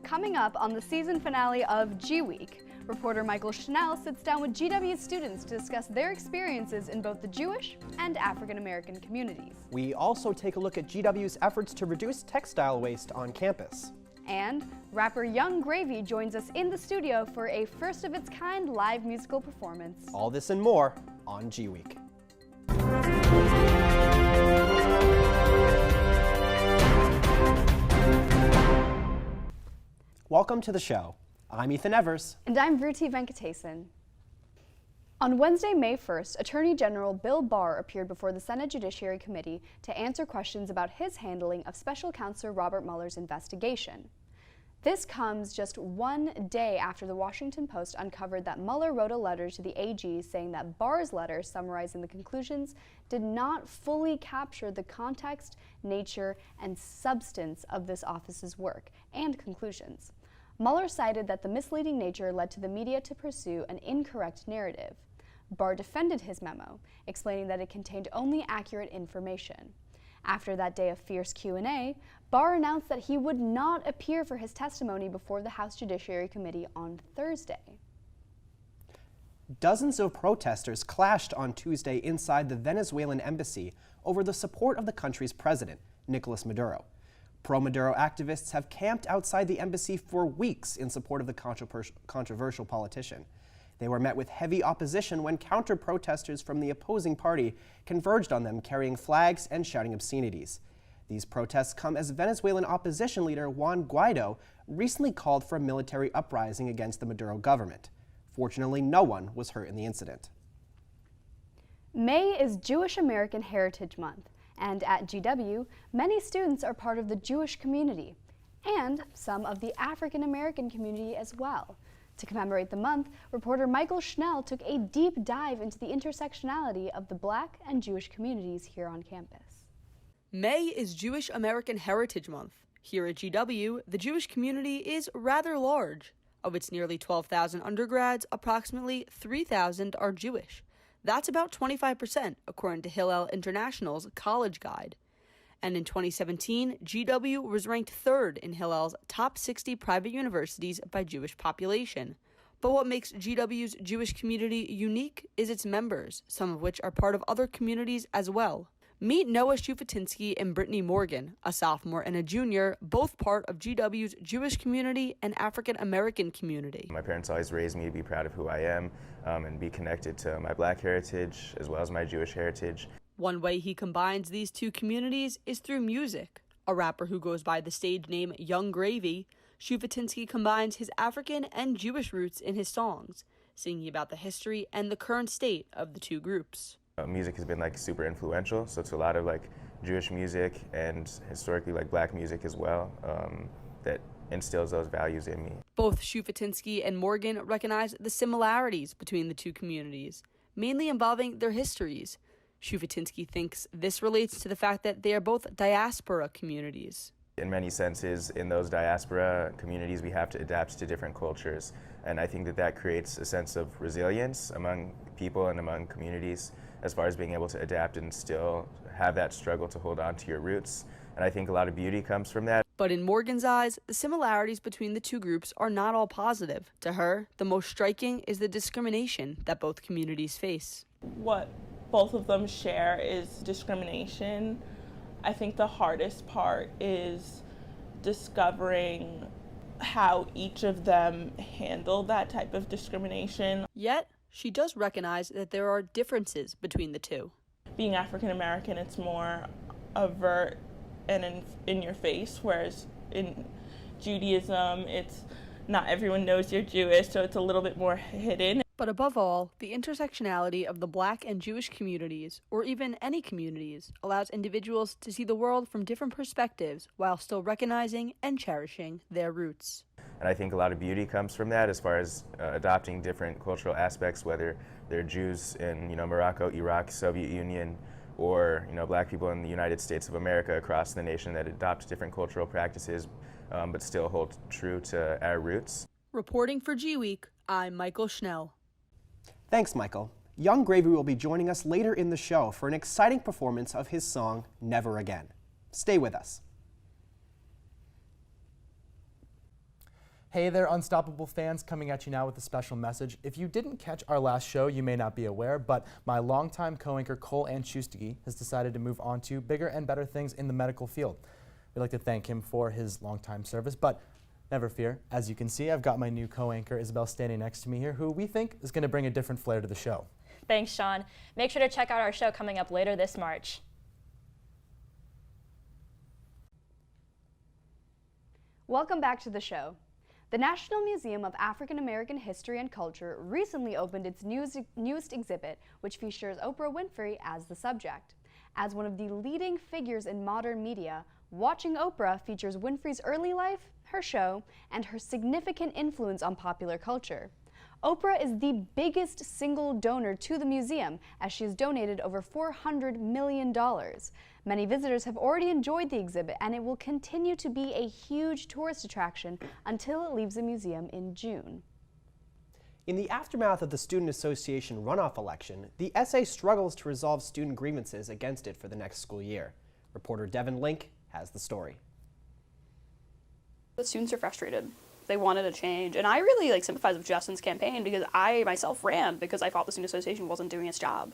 Coming up on the season finale of GWeek, reporter Michael Schnell sits down with GW's students to discuss their experiences in both the Jewish and African American communities. We also take a look at GW's efforts to reduce textile waste on campus. And rapper Young Gravy joins us in the studio for a first-of-its-kind live musical performance. All this and more on GWeek. Welcome to the show. I'm Ethan Evers. And I'm Vruti Venkatesan. On Wednesday, May 1st, Attorney General Bill Barr appeared before the Senate Judiciary Committee to answer questions about his handling of Special Counsel Robert Mueller's investigation. This comes just one day after the Washington Post uncovered that Mueller wrote a letter to the AG saying that Barr's letter summarizing the conclusions did not fully capture the context, nature, and substance of this office's work and conclusions. Mueller cited that the misleading nature led to the media to pursue an incorrect narrative. Barr defended his memo, explaining that it contained only accurate information. After that day of fierce Q&A, Barr announced that he would not appear for his testimony before the House Judiciary Committee on Thursday. Dozens of protesters clashed on Tuesday inside the Venezuelan embassy over the support of the country's president, Nicolas Maduro. Pro-Maduro activists have camped outside the embassy for weeks in support of the controversial politician. They were met with heavy opposition when counter-protesters from the opposing party converged on them carrying flags and shouting obscenities. These protests come as Venezuelan opposition leader Juan Guaido recently called for a military uprising against the Maduro government. Fortunately, no one was hurt in the incident. May is Jewish American Heritage Month, and at GW, many students are part of the Jewish community, and some of the African American community as well. To commemorate the month, reporter Michael Schnell took a deep dive into the intersectionality of the Black and Jewish communities here on campus. May is Jewish American Heritage Month. Here at GW, the Jewish community is rather large. Of its nearly 12,000 undergrads, approximately 3,000 are Jewish. That's about 25%, according to Hillel International's College Guide. And in 2017, GW was ranked third in Hillel's top 60 private universities by Jewish population. But what makes GW's Jewish community unique is its members, some of which are part of other communities as well. Meet Noah Shufutinsky and Brittany Morgan, a sophomore and a junior, both part of GW's Jewish community and African American community. My parents always raised me to be proud of who I am and be connected to my Black heritage as well as my Jewish heritage. One way he combines these two communities is through music. A rapper who goes by the stage name Young Gravy, Shufutinsky combines his African and Jewish roots in his songs, singing about the history and the current state of the two groups. Music has been super influential, so it's a lot of Jewish music and historically Black music as well that instills those values in me. Both Shufutinsky and Morgan recognize the similarities between the two communities, mainly involving their histories. Shufutinsky thinks this relates to the fact that they are both diaspora communities. In many senses, in those diaspora communities, we have to adapt to different cultures, and I think that creates a sense of resilience among people and among communities as far as being able to adapt and still have that struggle to hold on to your roots. And I think a lot of beauty comes from that. But in Morgan's eyes, the similarities between the two groups are not all positive. To her, the most striking is the discrimination that both communities face. What both of them share is discrimination. I think the hardest part is discovering how each of them handle that type of discrimination. Yet, she does recognize that there are differences between the two. Being African American, it's more overt and in your face, whereas in Judaism, it's not everyone knows you're Jewish, so it's a little bit more hidden. But above all, the intersectionality of the Black and Jewish communities, or even any communities, allows individuals to see the world from different perspectives while still recognizing and cherishing their roots. And I think a lot of beauty comes from that as far as adopting different cultural aspects, whether they're Jews in Morocco, Iraq, Soviet Union, or Black people in the United States of America across the nation that adopt different cultural practices but still hold true to our roots. Reporting for GWeek, I'm Michael Schnell. Thanks, Michael. Young Gravy will be joining us later in the show for an exciting performance of his song, Never Again. Stay with us. Hey there, Unstoppable fans, coming at you now with a special message. If you didn't catch our last show, you may not be aware, but my longtime co-anchor Cole Anschustige has decided to move on to bigger and better things in the medical field. We'd like to thank him for his longtime service, but never fear. As you can see, I've got my new co-anchor Isabel standing next to me here, who we think is going to bring a different flair to the show. Thanks, Sean. Make sure to check out our show coming up later this March. Welcome back to the show. The National Museum of African American History and Culture recently opened its newest exhibit, which features Oprah Winfrey as the subject. As one of the leading figures in modern media, Watching Oprah features Winfrey's early life, her show, and her significant influence on popular culture. Oprah is the biggest single donor to the museum, as she has donated over $400 million. Many visitors have already enjoyed the exhibit, and it will continue to be a huge tourist attraction until it leaves the museum in June. In the aftermath of the Student Association runoff election, the SA struggles to resolve student grievances against it for the next school year. Reporter Devin Link has the story. The students are frustrated. They wanted a change, and I really sympathize with Justin's campaign because I myself ran because I thought the Student Association wasn't doing its job.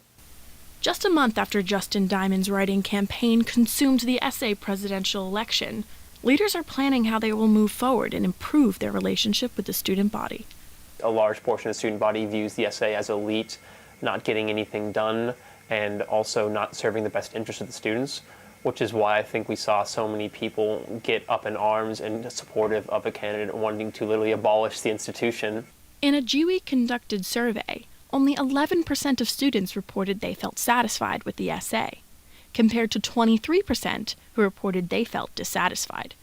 Just a month after Justin Diamond's writing campaign consumed the SA presidential election, leaders are planning how they will move forward and improve their relationship with the student body. A large portion of the student body views the SA as elite, not getting anything done, and also not serving the best interest of the students, which is why I think we saw so many people get up in arms and supportive of a candidate wanting to literally abolish the institution. In a GWeek conducted survey, only 11% of students reported they felt satisfied with the SA, compared to 23% who reported they felt dissatisfied.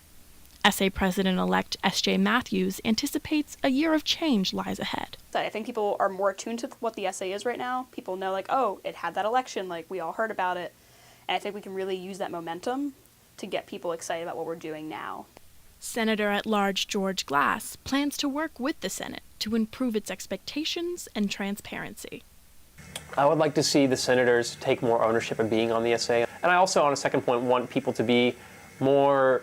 SA President-elect S.J. Matthews anticipates a year of change lies ahead. I think people are more attuned to what the SA is right now. People know, oh, it had that election, we all heard about it. And I think we can really use that momentum to get people excited about what we're doing now. Senator-at-Large George Glass plans to work with the Senate to improve its expectations and transparency. I would like to see the senators take more ownership of being on the SA. And I also, on a second point, want people to be more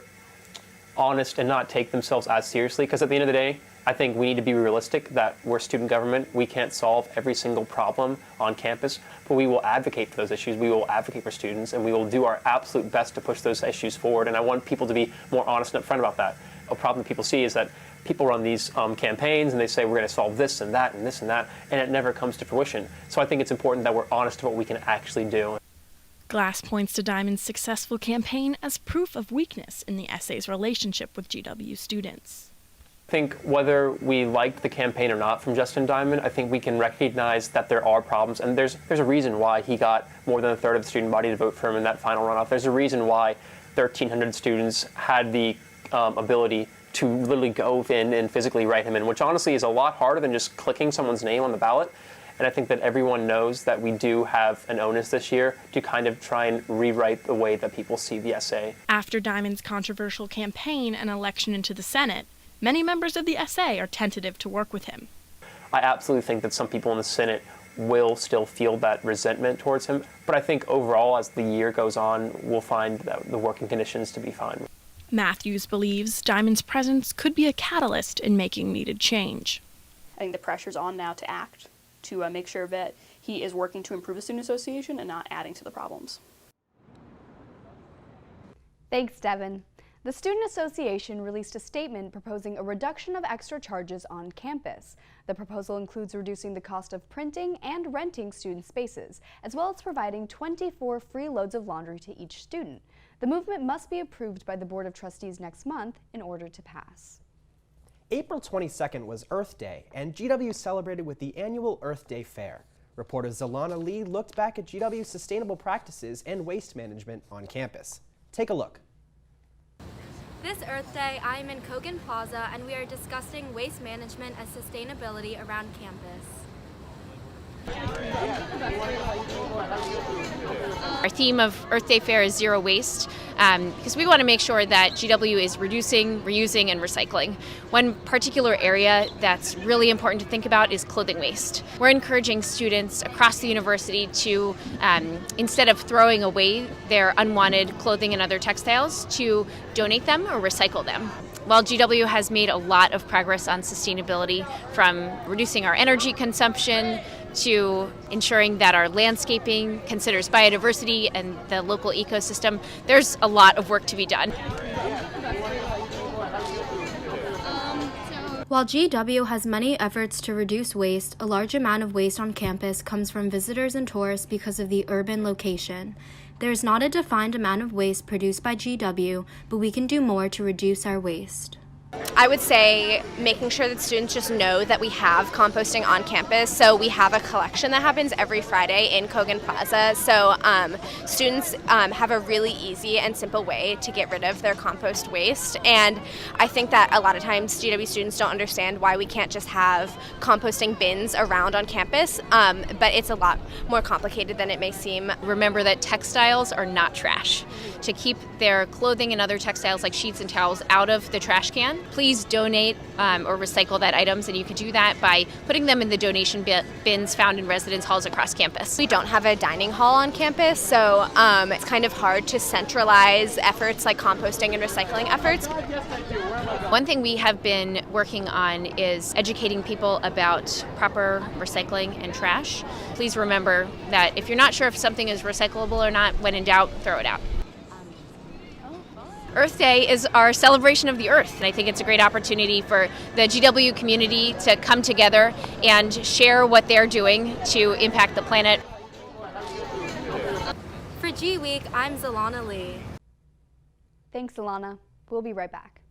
honest and not take themselves as seriously, because at the end of the day, I think we need to be realistic that we're student government. We can't solve every single problem on campus, but we will advocate for those issues. We will advocate for students, and we will do our absolute best to push those issues forward. And I want people to be more honest and upfront about that. A problem that people see is that people run these campaigns and they say we're going to solve this and that and this and that, and it never comes to fruition. So I think it's important that we're honest about what we can actually do. Glass points to Diamond's successful campaign as proof of weakness in the SA's relationship with GW students. I think whether we liked the campaign or not from Justin Diamond, I think we can recognize that there are problems, and there's a reason why he got more than a third of the student body to vote for him in that final runoff. There's a reason why 1,300 students had the ability to literally go in and physically write him in, which honestly is a lot harder than just clicking someone's name on the ballot. And I think that everyone knows that we do have an onus this year to kind of try and rewrite the way that people see the SA. After Diamond's controversial campaign and election into the Senate, many members of the SA are tentative to work with him. I absolutely think that some people in the Senate will still feel that resentment towards him, but I think overall, as the year goes on, we'll find that the working conditions to be fine. Matthews believes Diamond's presence could be a catalyst in making needed change. I think the pressure's on now to act, to make sure that he is working to improve the Student Association and not adding to the problems. Thanks, Devin. The Student Association released a statement proposing a reduction of extra charges on campus. The proposal includes reducing the cost of printing and renting student spaces, as well as providing 24 free loads of laundry to each student. The movement must be approved by the Board of Trustees next month in order to pass. April 22nd was Earth Day, and GW celebrated with the annual Earth Day Fair. Reporter Zalana Lee looked back at GW's sustainable practices and waste management on campus. Take a look. This Earth Day, I am in Kogan Plaza, and we are discussing waste management and sustainability around campus. Our theme of Earth Day Fair is zero waste because we want to make sure that GW is reducing, reusing, and recycling. One particular area that's really important to think about is clothing waste. We're encouraging students across the university to, instead of throwing away their unwanted clothing and other textiles, to donate them or recycle them. While GW has made a lot of progress on sustainability, from reducing our energy consumption to ensuring that our landscaping considers biodiversity and the local ecosystem, there's a lot of work to be done. While GW has many efforts to reduce waste, a large amount of waste on campus comes from visitors and tourists because of the urban location. There is not a defined amount of waste produced by GW, but we can do more to reduce our waste. I would say making sure that students just know that we have composting on campus. So we have a collection that happens every Friday in Kogan Plaza. So students have a really easy and simple way to get rid of their compost waste. And I think that a lot of times GW students don't understand why we can't just have composting bins around on campus, but it's a lot more complicated than it may seem. Remember that textiles are not trash. To keep their clothing and other textiles like sheets and towels out of the trash can, please donate or recycle that items, and you can do that by putting them in the donation bins found in residence halls across campus. We don't have a dining hall on campus, so it's kind of hard to centralize efforts like composting and recycling efforts. One thing we have been working on is educating people about proper recycling and trash. Please remember that if you're not sure if something is recyclable or not, when in doubt, throw it out. Earth Day is our celebration of the Earth, and I think it's a great opportunity for the GW community to come together and share what they're doing to impact the planet. For GWeek, I'm Zalana Lee. Thanks, Alana. We'll be right back.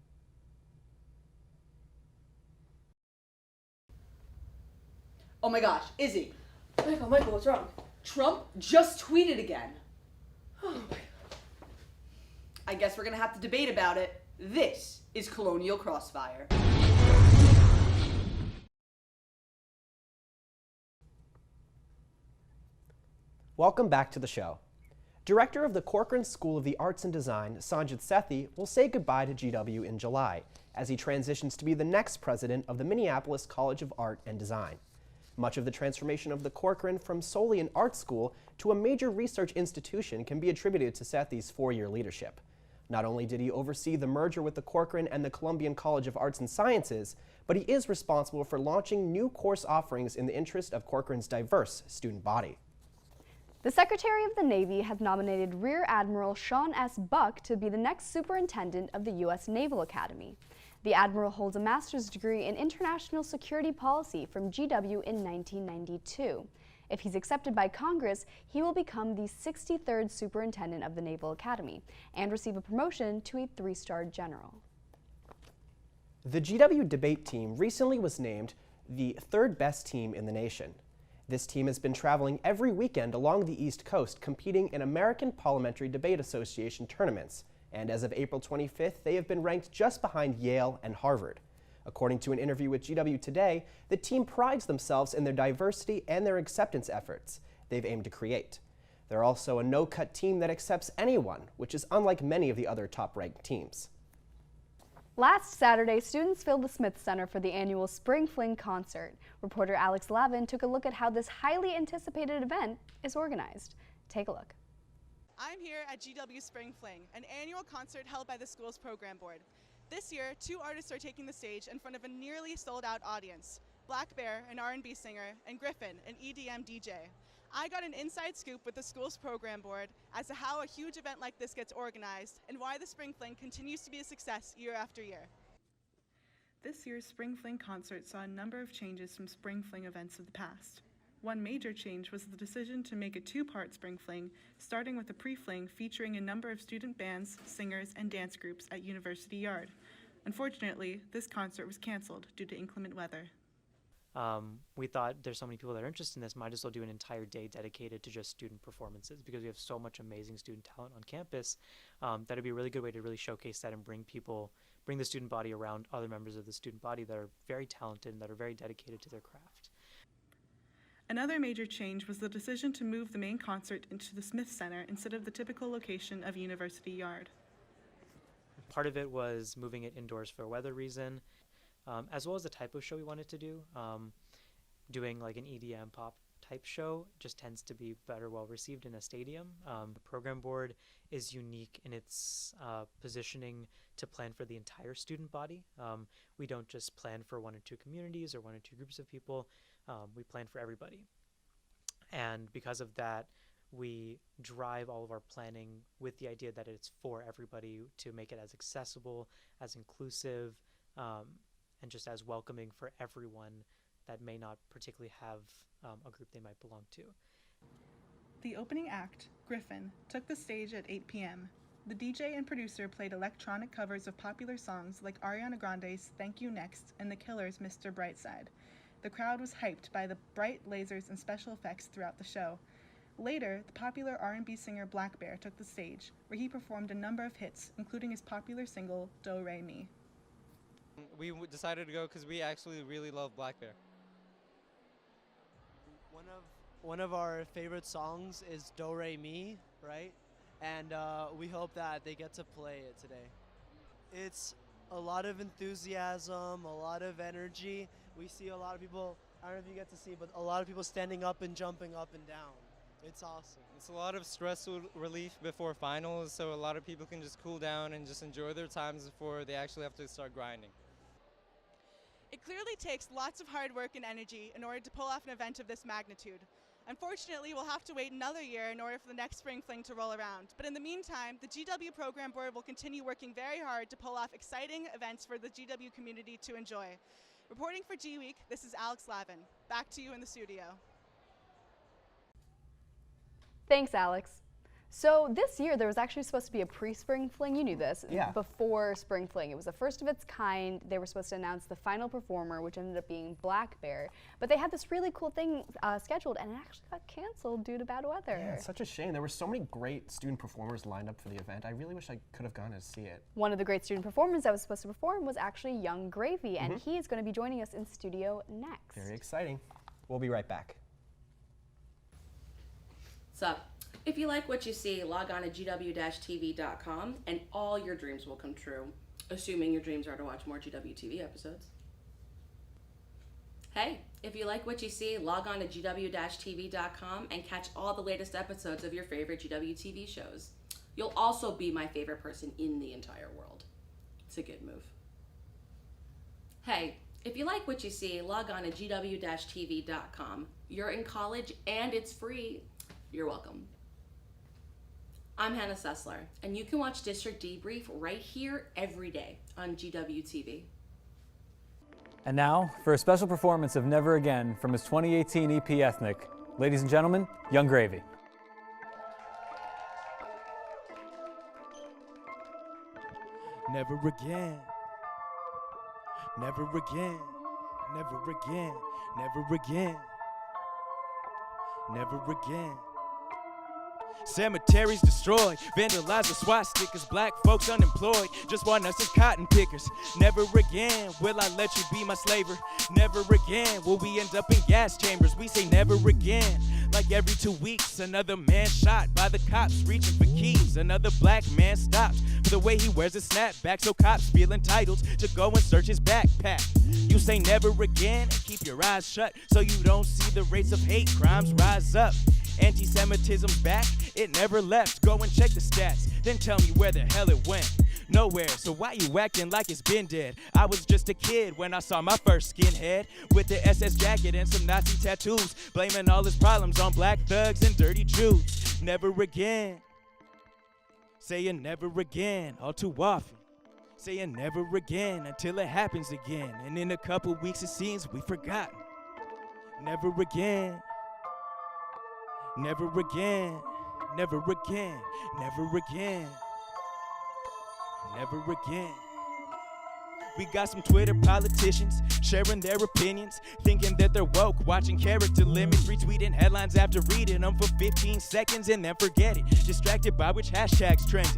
Oh my gosh, Izzy. Michael, what's wrong? Trump just tweeted again. Oh my God. I guess we're gonna have to debate about it. This is Colonial Crossfire. Welcome back to the show. Director of the Corcoran School of the Arts and Design, Sanjit Sethi, will say goodbye to GW in July as he transitions to be the next president of the Minneapolis College of Art and Design. Much of the transformation of the Corcoran from solely an art school to a major research institution can be attributed to Sethi's 4-year leadership. Not only did he oversee the merger with the Corcoran and the Columbian College of Arts and Sciences, but he is responsible for launching new course offerings in the interest of Corcoran's diverse student body. The Secretary of the Navy has nominated Rear Admiral Sean S. Buck to be the next superintendent of the U.S. Naval Academy. The Admiral holds a master's degree in international security policy from GW in 1992. If he's accepted by Congress, he will become the 63rd superintendent of the Naval Academy and receive a promotion to a 3-star general. The GW debate team recently was named the 3rd best team in the nation. This team has been traveling every weekend along the East Coast competing in American Parliamentary Debate Association tournaments, and as of April 25th, they have been ranked just behind Yale and Harvard. According to an interview with GW Today, the team prides themselves in their diversity and their acceptance efforts they've aimed to create. They're also a no-cut team that accepts anyone, which is unlike many of the other top-ranked teams. Last Saturday, students filled the Smith Center for the annual Spring Fling concert. Reporter Alex Lavin took a look at how this highly anticipated event is organized. Take a look. I'm here at GW Spring Fling, an annual concert held by the school's program board. This year, 2 artists are taking the stage in front of a nearly sold-out audience: Black Bear, an R&B singer, and Griffin, an EDM DJ. I got an inside scoop with the school's program board as to how a huge event like this gets organized and why the Spring Fling continues to be a success year after year. This year's Spring Fling concert saw a number of changes from Spring Fling events of the past. One major change was the decision to make a 2-part Spring Fling, starting with a pre-fling featuring a number of student bands, singers, and dance groups at University Yard. Unfortunately, this concert was canceled due to inclement weather. We thought there's so many people that are interested in this, might as well do an entire day dedicated to just student performances, because we have so much amazing student talent on campus. That'd be a really good way to really showcase that and bring the student body around other members of the student body that are very talented and that are very dedicated to their craft. Another major change was the decision to move the main concert into the Smith Center instead of the typical location of University Yard. Part of it was moving it indoors for a weather reason, as well as the type of show we wanted to do. Doing like an EDM pop type show just tends to be better well received in a stadium. The program board is unique in its positioning to plan for the entire student body. We don't just plan for one or two communities or one or two groups of people. We plan for everybody. And because of that, we drive all of our planning with the idea that it's for everybody, to make it as accessible, as inclusive, and just as welcoming for everyone that may not particularly have a group they might belong to. The opening act, Griffin, took the stage at 8 p.m. The DJ and producer played electronic covers of popular songs like Ariana Grande's Thank You Next and The Killers' Mr. Brightside. The crowd was hyped by the bright lasers and special effects throughout the show. Later, the popular R&B singer Black Bear took the stage, where he performed a number of hits, including his popular single, Do Re Mi. We decided to go because we actually really love Black Bear. One of our favorite songs is Do Re Mi, right? And we hope that they get to play it today. It's a lot of enthusiasm, a lot of energy. We see a lot of people, I don't know if you get to see, but a lot of people standing up and jumping up and down. It's awesome. It's a lot of stress relief before finals, so a lot of people can just cool down and just enjoy their times before they actually have to start grinding. It clearly takes lots of hard work and energy in order to pull off an event of this magnitude. Unfortunately, we'll have to wait another year in order for the next Spring Fling to roll around. But in the meantime, the GW Program Board will continue working very hard to pull off exciting events for the GW community to enjoy. Reporting for GWeek, this is Alex Lavin. Back to you in the studio. Thanks, Alex. So this year there was actually supposed to be a pre-Spring Fling, you knew this, before Spring Fling. It was the first of its kind. They were supposed to announce the final performer, which ended up being Black Bear. But they had this really cool thing scheduled, and it actually got canceled due to bad weather. Yeah, it's such a shame. There were so many great student performers lined up for the event. I really wish I could have gone to see it. One of the great student performers that was supposed to perform was actually Young Gravy, and he is going to be joining us in studio next. Very exciting. We'll be right back. Sup? If you like what you see, log on to GW-TV.com and all your dreams will come true, assuming your dreams are to watch more GW TV episodes. Hey, if you like what you see, log on to GW-TV.com and catch all the latest episodes of your favorite GW TV shows. You'll also be my favorite person in the entire world. It's a good move. Hey, if you like what you see, log on to GW-TV.com. You're in college and it's free. You're welcome. I'm Hannah Sessler, and you can watch District Debrief right here every day on GW TV. And now, for a special performance of Never Again from his 2018 EP Ethnic, ladies and gentlemen, Young Gravy. Never again. Never again. Never again. Never again. Never again. Cemeteries destroyed, vandalized with swastikas, black folks unemployed, just want us as cotton pickers. Never again will I let you be my slaver. Never again will we end up in gas chambers. We say never again. Like every 2 weeks, another man shot by the cops reaching for keys. Another black man stopped for the way he wears a snapback, so cops feel entitled to go and search his backpack. You say never again and keep your eyes shut so you don't see the rates of hate crimes rise up. Anti-Semitism's back, it never left. Go and check the stats, then tell me where the hell it went. Nowhere, so why you acting like it's been dead? I was just a kid when I saw my first skinhead with the SS jacket and some Nazi tattoos, blaming all his problems on black thugs and dirty Jews. Never again. Saying never again, all too often. Saying never again until it happens again. And in a couple weeks it seems we've forgotten. Never again. Never again. Never again. Never again. Never again. We got some Twitter politicians sharing their opinions, thinking that they're woke, watching character limits, retweeting headlines after reading them for 15 seconds and then forget it, distracted by which hashtags trending.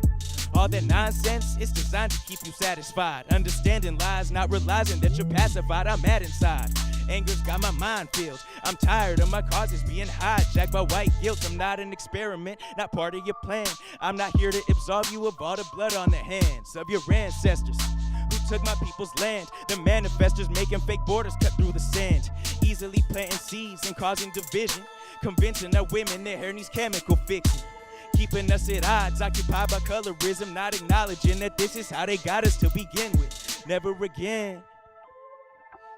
All that nonsense is designed to keep you satisfied, understanding lies, not realizing that you're pacified. I'm mad inside. Anger's got my mind filled. I'm tired of my causes being hijacked by white guilt. I'm not an experiment, not part of your plan. I'm not here to absolve you of all the blood on the hands of your ancestors who took my people's land. The manifestors making fake borders cut through the sand, easily planting seeds and causing division, convincing our women their hair needs chemical fixing, keeping us at odds, occupied by colorism, not acknowledging that this is how they got us to begin with. Never again.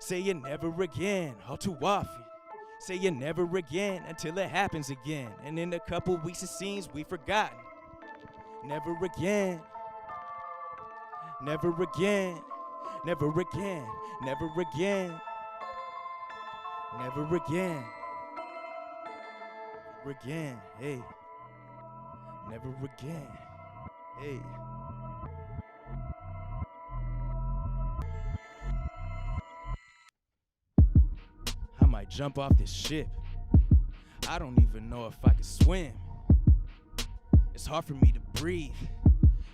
Say it never again, all too often. Say it never again until it happens again. And in a couple weeks it seems we've forgotten. Never again. Never again. Never again. Never again. Never again. Never again. Hey. Never again. Hey. I might jump off this ship. I don't even know if I can swim. It's hard for me to breathe.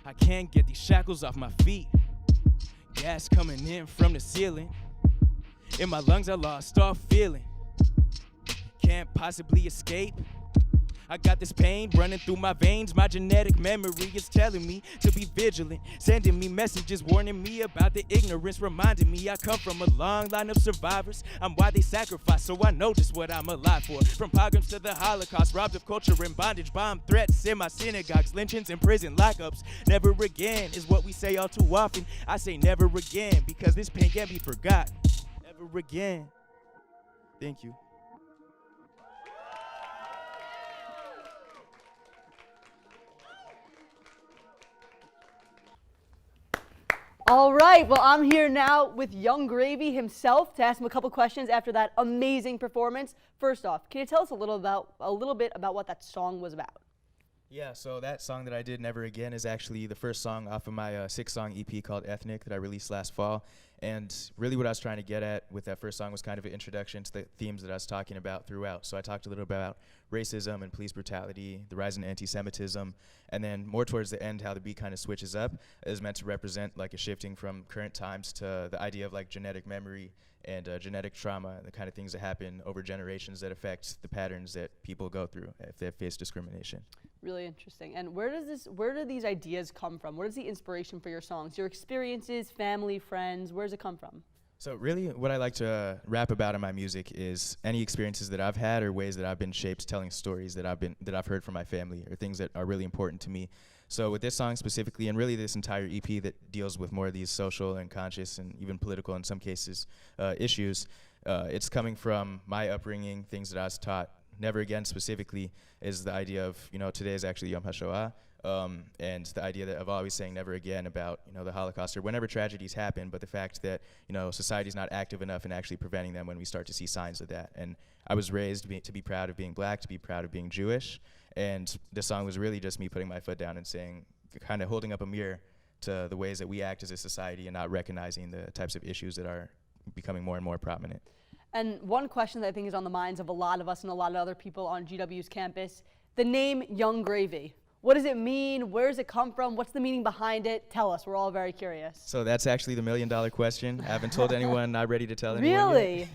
I can't get these shackles off my feet. Gas coming in from the ceiling. In my lungs I lost all feeling. Can't possibly escape. I got this pain running through my veins. My genetic memory is telling me to be vigilant, sending me messages warning me about the ignorance, reminding me I come from a long line of survivors. I'm why they sacrifice, so I know just what I'm alive for. From pogroms to the Holocaust, robbed of culture and bondage, bomb threats in my synagogues, lynchings and prison lockups. Never again is what we say all too often. I say never again because this pain can't be forgotten. Never again. Thank you. All right, well, I'm here now with Young Gravy himself to ask him a couple questions after that amazing performance. First off, can you tell us a little bit about what that song was about? Yeah, so that song that I did, Never Again, is actually the first song off of my 6-song EP called Ethnic that I released last fall. And really what I was trying to get at with that first song was kind of an introduction to the themes that I was talking about throughout. So I talked a little bit about racism and police brutality, the rise in anti-Semitism, and then more towards the end how the beat kind of switches up is meant to represent like a shifting from current times to the idea of like genetic memory and genetic trauma, the kind of things that happen over generations that affect the patterns that people go through if they face discrimination. Really interesting. And where do these ideas come from? Where is the inspiration for your songs? Your experiences, family, friends, where does it come from? So really what I like to rap about in my music is any experiences that I've had or ways that I've been shaped telling stories that I've heard from my family or things that are really important to me. So with this song specifically, and really this entire EP that deals with more of these social and conscious and even political in some cases issues, it's coming from my upbringing, things that I was taught. Never Again specifically is the idea of, today is actually Yom HaShoah, and the idea of always saying never again about, the Holocaust or whenever tragedies happen, but the fact that, society's not active enough in actually preventing them when we start to see signs of that. And I was raised to be proud of being black, to be proud of being Jewish, and this song was really just me putting my foot down and saying, kind of holding up a mirror to the ways that we act as a society and not recognizing the types of issues that are becoming more and more prominent. And one question that I think is on the minds of a lot of us and a lot of other people on GW's campus, the name Young Gravy. What does it mean? Where does it come from? What's the meaning behind it? Tell us. We're all very curious. So that's actually the $1 million question. I haven't told anyone, not ready to tell anyone Really? yet.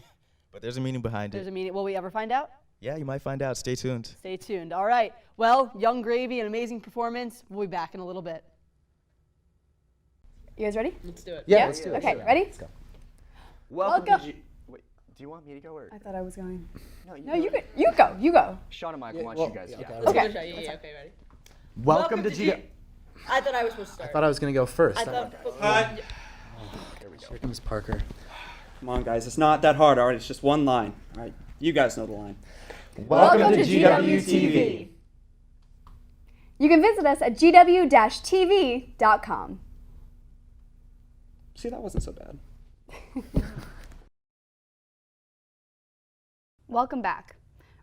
But there's a meaning behind There's it. a meaning. Will we ever find out? Yeah, you might find out. Stay tuned. Stay tuned. All right. Well, Young Gravy, an amazing performance. We'll be back in a little bit. You guys ready? Let's do it. Yeah, let's do it. Okay, ready? Let's go. Welcome. Wait, do you want me to go or? I thought I was going. No, you You go. You go. You go. Sean and Mike Yeah, want well, you guys. yeah, Yeah. okay. Okay. Okay, ready? Welcome to GW. I thought I was supposed to I start. thought I was gonna go first. I thought. Here we go. Here comes Parker. Come on, guys. It's not that hard, all right? It's just one line. All right. You guys know the line. Welcome to GWTV. You can visit us at gw-tv.com. See, that wasn't so bad. Welcome back.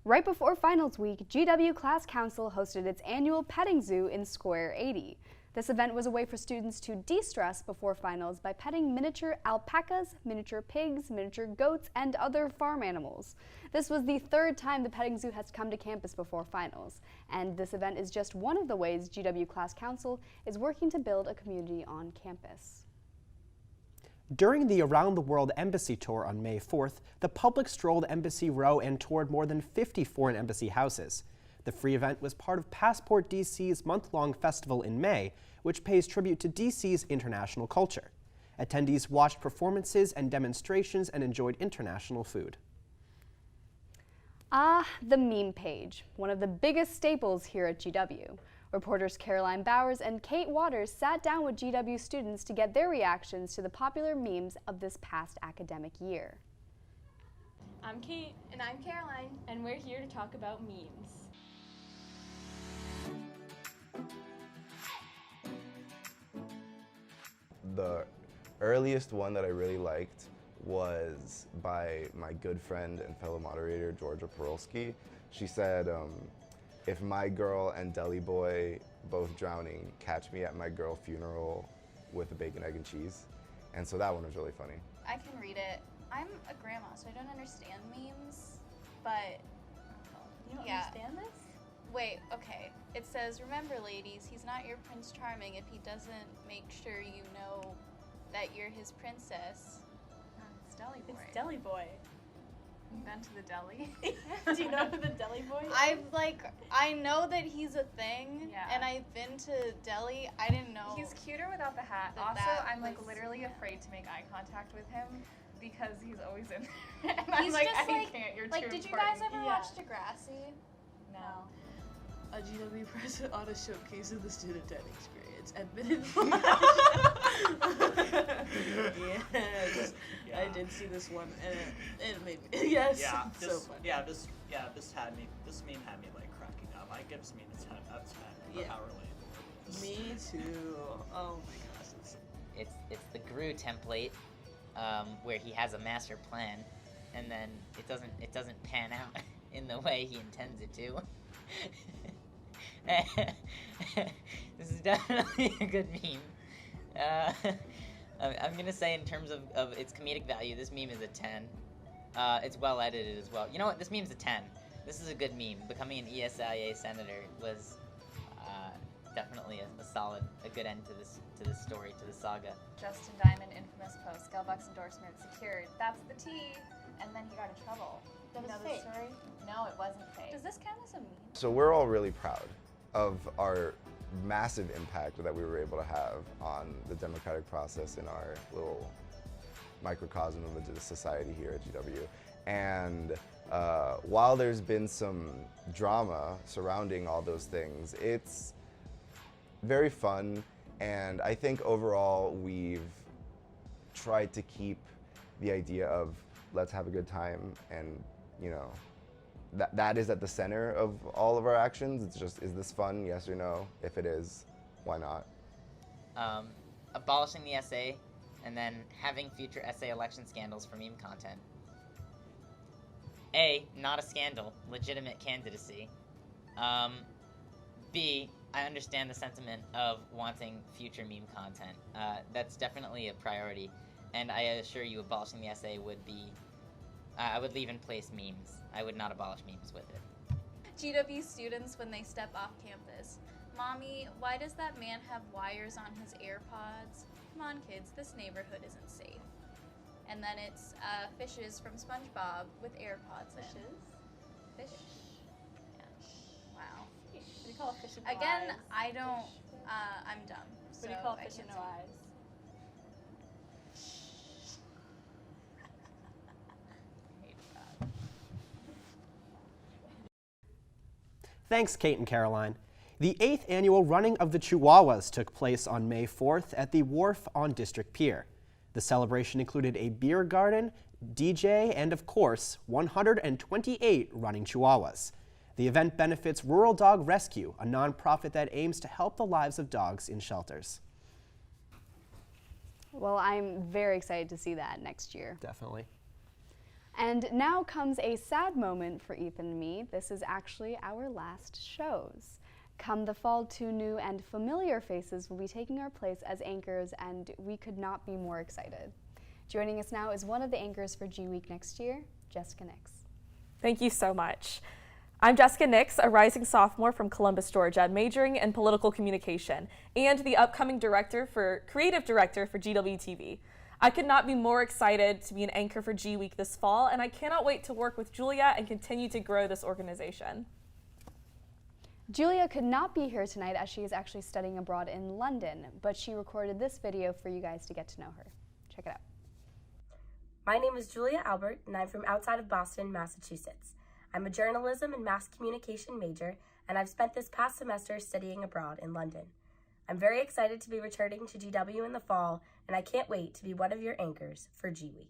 Right before finals week, GW Class Council hosted its annual petting zoo in Square 80. This event was a way for students to de-stress before finals by petting miniature alpacas, miniature pigs, miniature goats, and other farm animals. This was the third time the petting zoo has come to campus before finals, and this event is just one of the ways GW Class Council is working to build a community on campus. During the Around the World Embassy Tour on May 4th, the public strolled Embassy Row and toured more than 50 foreign embassy houses. The free event was part of Passport DC's month-long festival in May, which pays tribute to DC's international culture. Attendees watched performances and demonstrations and enjoyed international food. The meme page, one of the biggest staples here at GW. Reporters Caroline Bowers and Kate Waters sat down with GW students to get their reactions to the popular memes of this past academic year. I'm Kate. And I'm Caroline. And we're here to talk about memes. The earliest one that I really liked was by my good friend and fellow moderator, Georgia Perolsky. She said, if my girl and Deli Boy both drowning, catch me at my girl funeral with a bacon, egg, and cheese. And so that one was really funny. I can read it. I'm a grandma, so I don't understand memes, but You don't yeah. understand this? Wait, okay. It says, remember ladies, he's not your Prince Charming if he doesn't make sure you know that you're his princess. It's Deli Boy. It's Deli Boy. You've been to the deli? Do you know who the Deli Boy is? I know that he's a thing, Yeah. and I've been to deli. I didn't know. He's cuter without the hat. that Also, that I'm like was- literally afraid to make eye contact with him because he's always in there. And I'm He's like, just I like, can't, you're like, too did you important. guys ever watch Degrassi? No. A GW present on a showcase of the student dining experience. Admitted. Yes, I did see this one, and it made me. Yes, Yeah, it's so this, fun. this meme had me like cracking up. I give this meme a 10 out of 10 for how relatable. Me too. Oh my gosh. It's the GRU template where he has a master plan, and then it doesn't pan out in the way he intends it to. This is definitely a good meme. I'm gonna say in terms of its comedic value, this meme is a 10. It's well edited as well. You know what? This meme's a 10. This is a good meme. Becoming an ESIA senator was definitely a good end to this story, to this saga. Justin Diamond, infamous post, Gelbuck's endorsement secured. That's the tea. And then he got in trouble. That was You know fake. the story? No, it wasn't fake. Does this count as a meme? So we're all really proud of our massive impact that we were able to have on the democratic process in our little microcosm of a society here at GW. And while there's been some drama surrounding all those things, it's very fun, and I think overall we've tried to keep the idea of let's have a good time, and you know, that is at the center of all of our actions. It's just, is this fun, yes or no? If it is, why not? Abolishing the essay, and then having future essay election scandals for meme content. A, not a scandal, legitimate candidacy. B, I understand the sentiment of wanting future meme content. That's definitely a priority, and I assure you abolishing the essay would be, I would leave in place memes. I would not abolish memes with it. GW students when they step off campus. Mommy, why does that man have wires on his AirPods? Come on, kids, this neighborhood isn't safe. And then it's fishes from SpongeBob with AirPods in. Fish? Yeah. Wow. What do you call a fish with no Again, eyes? I don't, I'm dumb. What do you call a I fish with can't no say. eyes? Thanks, Kate and Caroline. The 8th annual Running of the Chihuahuas took place on May 4th at the Wharf on District Pier. The celebration included a beer garden, DJ, and of course, 128 running Chihuahuas. The event benefits Rural Dog Rescue, a nonprofit that aims to help the lives of dogs in shelters. Well, I'm very excited to see that next year. Definitely. And now comes a sad moment for Ethan and me. This is actually our last shows. Come the fall, 2 new and familiar faces will be taking our place as anchors, and we could not be more excited. Joining us now is one of the anchors for GWeek next year, Jessica Nix. Thank you so much. I'm Jessica Nix, a rising sophomore from Columbus, Georgia, majoring in political communication, and the upcoming creative director for GWTV. I could not be more excited to be an anchor for GWeek this fall, and I cannot wait to work with Julia and continue to grow this organization. Julia could not be here tonight as she is actually studying abroad in London, but she recorded this video for you guys to get to know her. Check it out. My name is Julia Albert, and I'm from outside of Boston, Massachusetts. I'm a journalism and mass communication major, and I've spent this past semester studying abroad in London. I'm very excited to be returning to GW in the fall, and I can't wait to be one of your anchors for GWeek.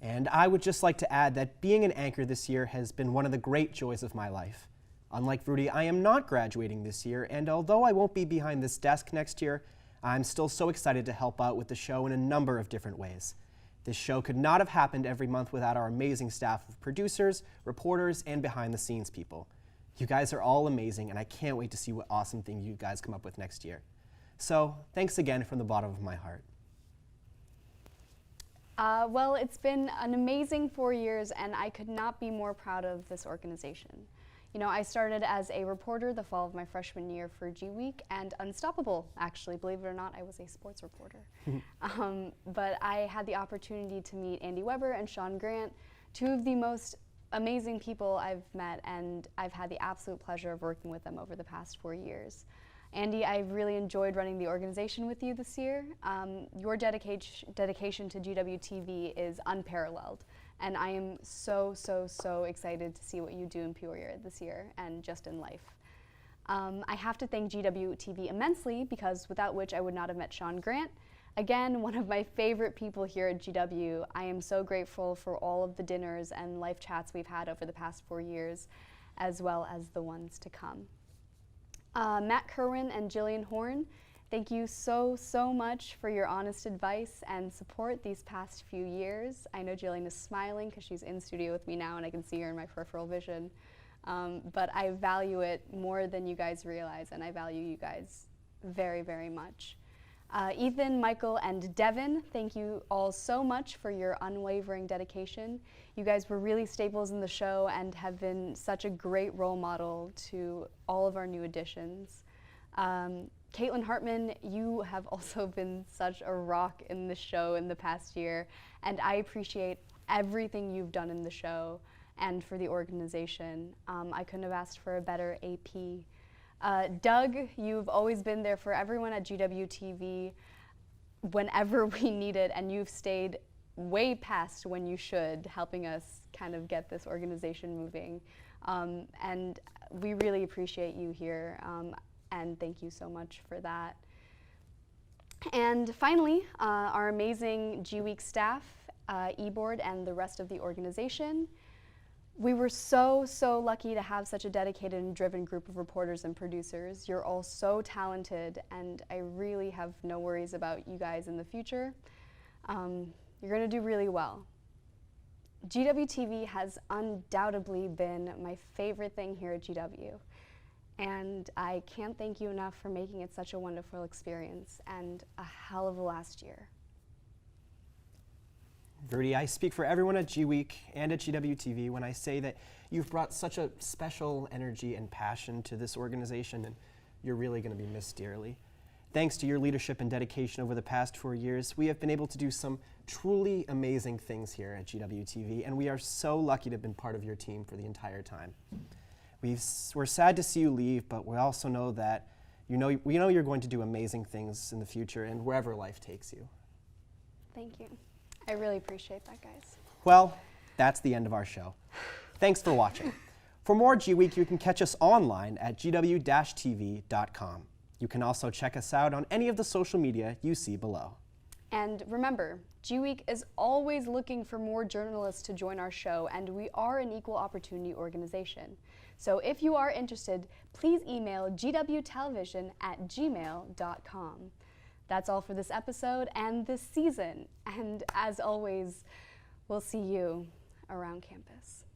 And I would just like to add that being an anchor this year has been one of the great joys of my life. Unlike Rudy, I am not graduating this year, and although I won't be behind this desk next year, I'm still so excited to help out with the show in a number of different ways. This show could not have happened every month without our amazing staff of producers, reporters, and behind-the-scenes people. You guys are all amazing, and I can't wait to see what awesome thing you guys come up with next year. So, thanks again from the bottom of my heart. Well, it's been an amazing 4 years, and I could not be more proud of this organization. You know, I started as a reporter the fall of my freshman year for GWeek, and Unstoppable, actually, believe it or not, I was a sports reporter. But I had the opportunity to meet Andy Weber and Sean Grant, two of the most amazing people I've met, and I've had the absolute pleasure of working with them over the past 4 years. Andy, I've really enjoyed running the organization with you this year. Your dedication to GWTV is unparalleled. And I am so excited to see what you do in Peoria this year and just in life. I have to thank GWTV immensely, because without which I would not have met Sean Grant. Again, one of my favorite people here at GW. I am so grateful for all of the dinners and life chats we've had over the past 4 years, as well as the ones to come. Matt Kerwin and Jillian Horn, thank you so much for your honest advice and support these past few years. I know Jillian is smiling because she's in studio with me now and I can see her in my peripheral vision. But I value it more than you guys realize, and I value you guys very much. Ethan, Michael, and Devin, thank you all so much for your unwavering dedication. You guys were really staples in the show and have been such a great role model to all of our new additions. Caitlin Hartman, you have also been such a rock in the show in the past year, and I appreciate everything you've done in the show and for the organization. I couldn't have asked for a better AP. Doug, you've always been there for everyone at GWTV whenever we need it, and you've stayed way past when you should, helping us kind of get this organization moving. And we really appreciate you here, and thank you so much for that. And finally, our amazing GWeek staff, eBoard, and the rest of the organization. We were so lucky to have such a dedicated and driven group of reporters and producers. You're all so talented, and I really have no worries about you guys in the future. You're gonna do really well. GWTV has undoubtedly been my favorite thing here at GW, and I can't thank you enough for making it such a wonderful experience and a hell of a last year. Verdi, I speak for everyone at GWeek and at GWTV when I say that you've brought such a special energy and passion to this organization, and you're really going to be missed dearly. Thanks to your leadership and dedication over the past 4 years, we have been able to do some truly amazing things here at GWTV, and we are so lucky to have been part of your team for the entire time. We're sad to see you leave, but we also know that we know you're going to do amazing things in the future and wherever life takes you. Thank you. I really appreciate that, guys. Well, that's the end of our show. Thanks for watching. For more GWeek, you can catch us online at gw-tv.com. You can also check us out on any of the social media you see below. And remember, GWeek is always looking for more journalists to join our show, and we are an equal opportunity organization. So if you are interested, please email gwtelevision@gmail.com. That's all for this episode and this season. And as always, we'll see you around campus.